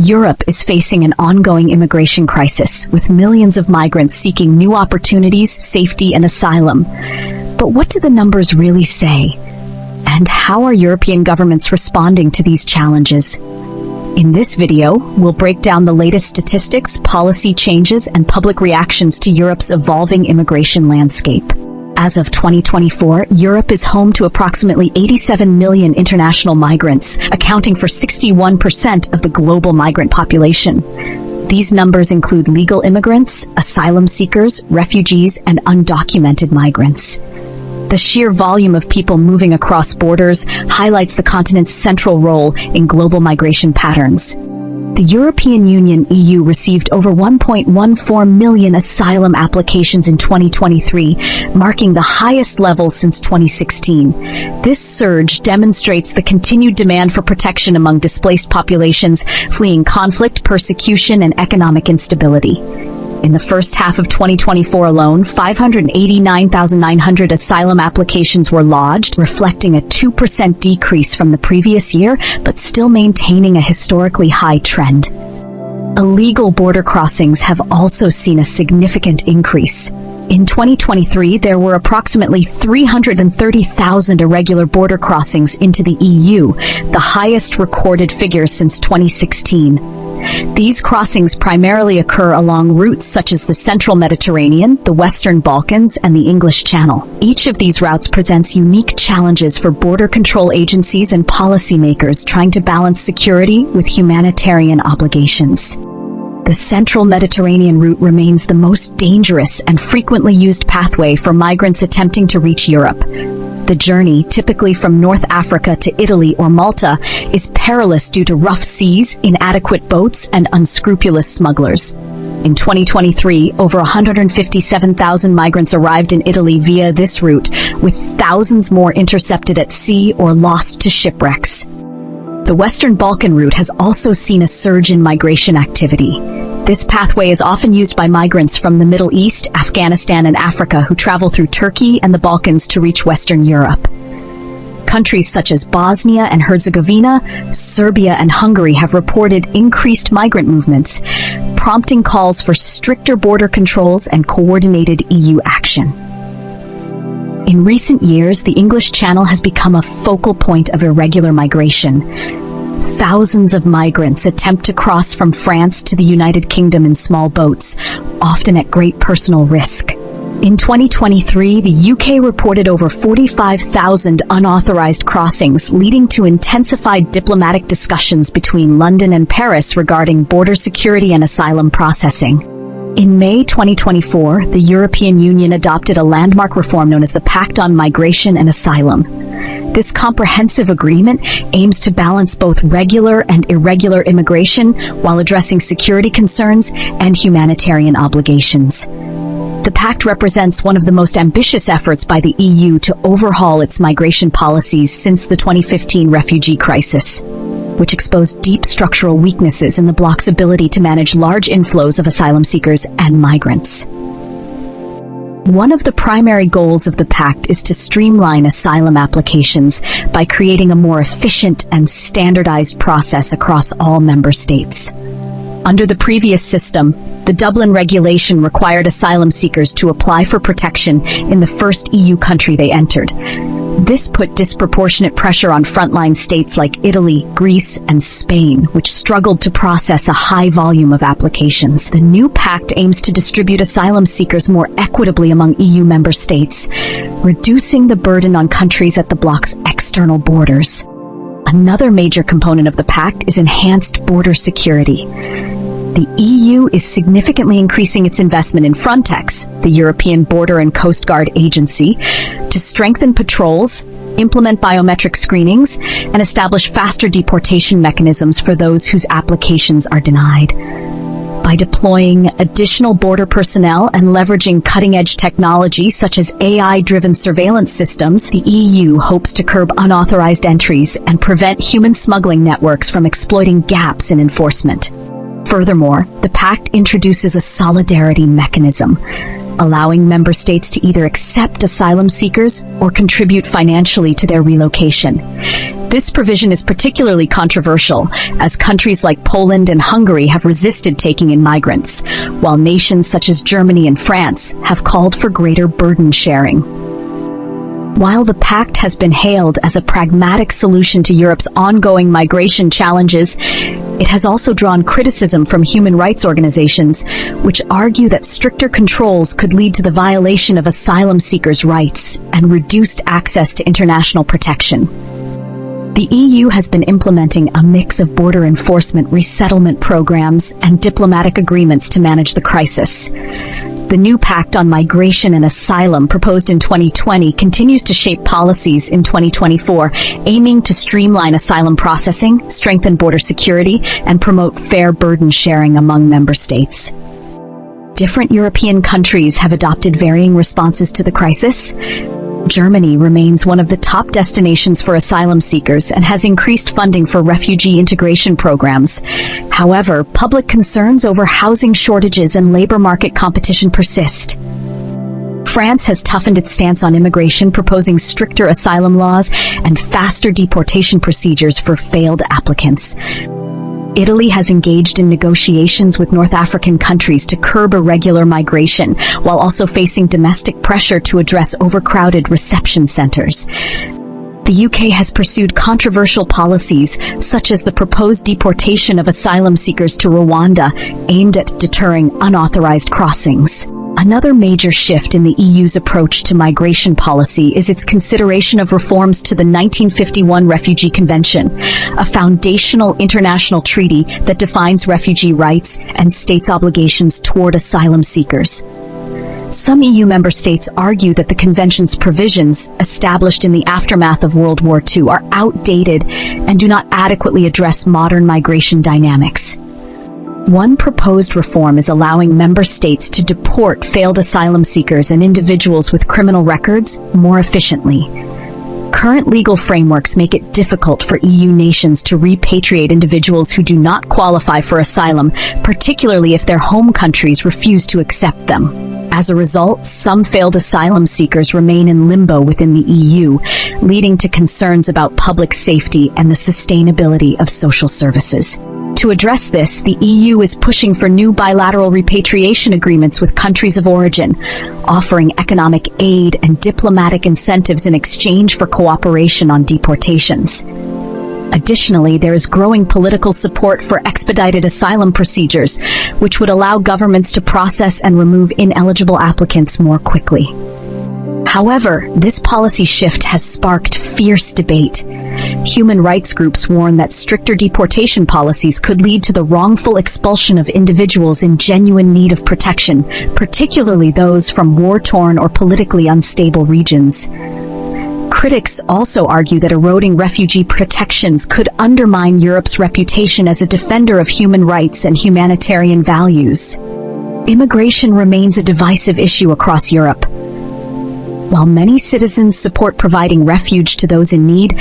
Europe is facing an ongoing immigration crisis, with millions of migrants seeking new opportunities, safety, and asylum. But what do the numbers really say? And how are European governments responding to these challenges? In this video, we'll break down the latest statistics, policy changes, and public reactions to Europe's evolving immigration landscape. As of 2024, Europe is home to approximately 87 million international migrants, accounting for 61% of the global migrant population. These numbers include legal immigrants, asylum seekers, refugees, and undocumented migrants. The sheer volume of people moving across borders highlights the continent's central role in global migration patterns. The European Union (EU) received over 1.14 million asylum applications in 2023, marking the highest level since 2016. This surge demonstrates the continued demand for protection among displaced populations fleeing conflict, persecution, and economic instability. In the first half of 2024 alone, 589,900 asylum applications were lodged, reflecting a 2% decrease from the previous year, but still maintaining a historically high trend. Illegal border crossings have also seen a significant increase. In 2023, there were approximately 330,000 irregular border crossings into the EU, the highest recorded figure since 2016. These crossings primarily occur along routes such as the Central Mediterranean, the Western Balkans, and the English Channel. Each of these routes presents unique challenges for border control agencies and policymakers trying to balance security with humanitarian obligations. The Central Mediterranean route remains the most dangerous and frequently used pathway for migrants attempting to reach Europe. The journey, typically from North Africa to Italy or Malta, is perilous due to rough seas, inadequate boats, and unscrupulous smugglers. In 2023, over 157,000 migrants arrived in Italy via this route, with thousands more intercepted at sea or lost to shipwrecks. The Western Balkan route has also seen a surge in migration activity. This pathway is often used by migrants from the Middle East, Afghanistan, and Africa who travel through Turkey and the Balkans to reach Western Europe. Countries such as Bosnia and Herzegovina, Serbia, and Hungary have reported increased migrant movements, prompting calls for stricter border controls and coordinated EU action. In recent years, the English Channel has become a focal point of irregular migration. Thousands of migrants attempt to cross from France to the United Kingdom in small boats, often at great personal risk. In 2023, the UK reported over 45,000 unauthorized crossings, leading to intensified diplomatic discussions between London and Paris regarding border security and asylum processing. In May 2024, the European Union adopted a landmark reform known as the Pact on Migration and Asylum. This comprehensive agreement aims to balance both regular and irregular immigration while addressing security concerns and humanitarian obligations. The pact represents one of the most ambitious efforts by the EU to overhaul its migration policies since the 2015 refugee crisis, which exposed deep structural weaknesses in the bloc's ability to manage large inflows of asylum seekers and migrants. One of the primary goals of the pact is to streamline asylum applications by creating a more efficient and standardized process across all member states. Under the previous system, the Dublin regulation required asylum seekers to apply for protection in the first EU country they entered. This put disproportionate pressure on frontline states like Italy, Greece, and Spain, which struggled to process a high volume of applications. The new pact aims to distribute asylum seekers more equitably among EU member states, reducing the burden on countries at the bloc's external borders. Another major component of the pact is enhanced border security. The EU is significantly increasing its investment in Frontex, the European Border and Coast Guard Agency, to strengthen patrols, implement biometric screenings, and establish faster deportation mechanisms for those whose applications are denied. By deploying additional border personnel and leveraging cutting-edge technology such as AI-driven surveillance systems, the EU hopes to curb unauthorized entries and prevent human smuggling networks from exploiting gaps in enforcement. Furthermore, the pact introduces a solidarity mechanism. allowing member states to either accept asylum seekers or contribute financially to their relocation. This provision is particularly controversial, as countries like Poland and Hungary have resisted taking in migrants, while nations such as Germany and France have called for greater burden sharing. While the pact has been hailed as a pragmatic solution to Europe's ongoing migration challenges, it has also drawn criticism from human rights organizations, which argue that stricter controls could lead to the violation of asylum seekers' rights and reduced access to international protection. The EU has been implementing a mix of border enforcement, resettlement programs, and diplomatic agreements to manage the crisis. The new Pact on Migration and Asylum, proposed in 2020, continues to shape policies in 2024, aiming to streamline asylum processing, strengthen border security, and promote fair burden sharing among member states. Different European countries have adopted varying responses to the crisis. Germany remains one of the top destinations for asylum seekers and has increased funding for refugee integration programs. However, public concerns over housing shortages and labor market competition persist. France has toughened its stance on immigration, proposing stricter asylum laws and faster deportation procedures for failed applicants. Italy has engaged in negotiations with North African countries to curb irregular migration, while also facing domestic pressure to address overcrowded reception centers. The UK has pursued controversial policies, such as the proposed deportation of asylum seekers to Rwanda, aimed at deterring unauthorized crossings. Another major shift in the EU's approach to migration policy is its consideration of reforms to the 1951 Refugee Convention, a foundational international treaty that defines refugee rights and states' obligations toward asylum seekers. Some EU member states argue that the Convention's provisions, established in the aftermath of World War II, are outdated and do not adequately address modern migration dynamics. One proposed reform is allowing member states to deport failed asylum seekers and individuals with criminal records more efficiently. Current legal frameworks make it difficult for EU nations to repatriate individuals who do not qualify for asylum, particularly if their home countries refuse to accept them. As a result, some failed asylum seekers remain in limbo within the EU, leading to concerns about public safety and the sustainability of social services. To address this, the EU is pushing for new bilateral repatriation agreements with countries of origin, offering economic aid and diplomatic incentives in exchange for cooperation on deportations. Additionally, there is growing political support for expedited asylum procedures, which would allow governments to process and remove ineligible applicants more quickly. However, this policy shift has sparked fierce debate. Human rights groups warn that stricter deportation policies could lead to the wrongful expulsion of individuals in genuine need of protection, particularly those from war-torn or politically unstable regions. Critics also argue that eroding refugee protections could undermine Europe's reputation as a defender of human rights and humanitarian values. Immigration remains a divisive issue across Europe. While many citizens support providing refuge to those in need,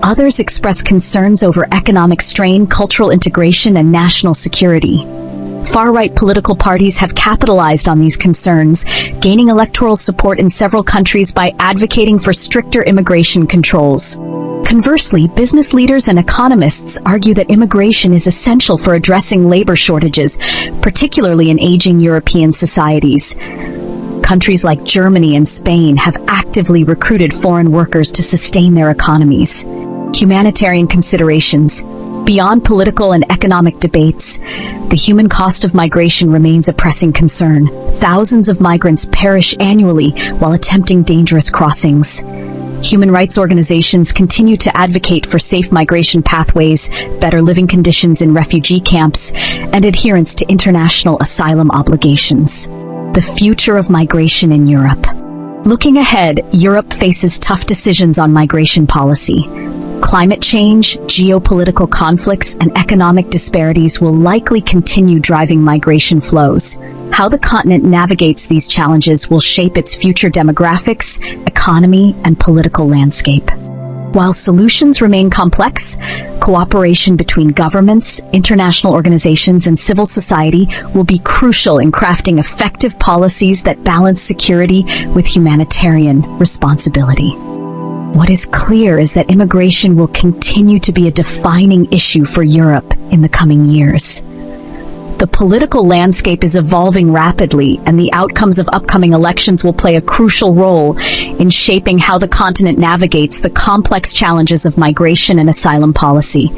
others express concerns over economic strain, cultural integration, and national security. Far-right political parties have capitalized on these concerns, gaining electoral support in several countries by advocating for stricter immigration controls. Conversely, business leaders and economists argue that immigration is essential for addressing labor shortages, particularly in aging European societies. Countries like Germany and Spain have actively recruited foreign workers to sustain their economies. Humanitarian considerations. Beyond political and economic debates, the human cost of migration remains a pressing concern. Thousands of migrants perish annually while attempting dangerous crossings. Human rights organizations continue to advocate for safe migration pathways, better living conditions in refugee camps, and adherence to international asylum obligations. The future of migration in Europe. Looking ahead, Europe faces tough decisions on migration policy. Climate change, geopolitical conflicts, and economic disparities will likely continue driving migration flows. How the continent navigates these challenges will shape its future demographics, economy, and political landscape. While solutions remain complex, cooperation between governments, international organizations, and civil society will be crucial in crafting effective policies that balance security with humanitarian responsibility. What is clear is that immigration will continue to be a defining issue for Europe in the coming years. The political landscape is evolving rapidly, and the outcomes of upcoming elections will play a crucial role in shaping how the continent navigates the complex challenges of migration and asylum policy.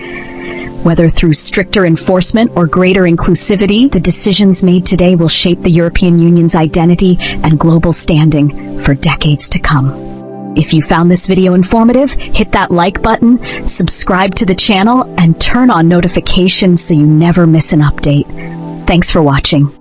Whether through stricter enforcement or greater inclusivity, the decisions made today will shape the European Union's identity and global standing for decades to come. If you found this video informative, hit that like button, subscribe to the channel, and turn on notifications so you never miss an update. Thanks for watching.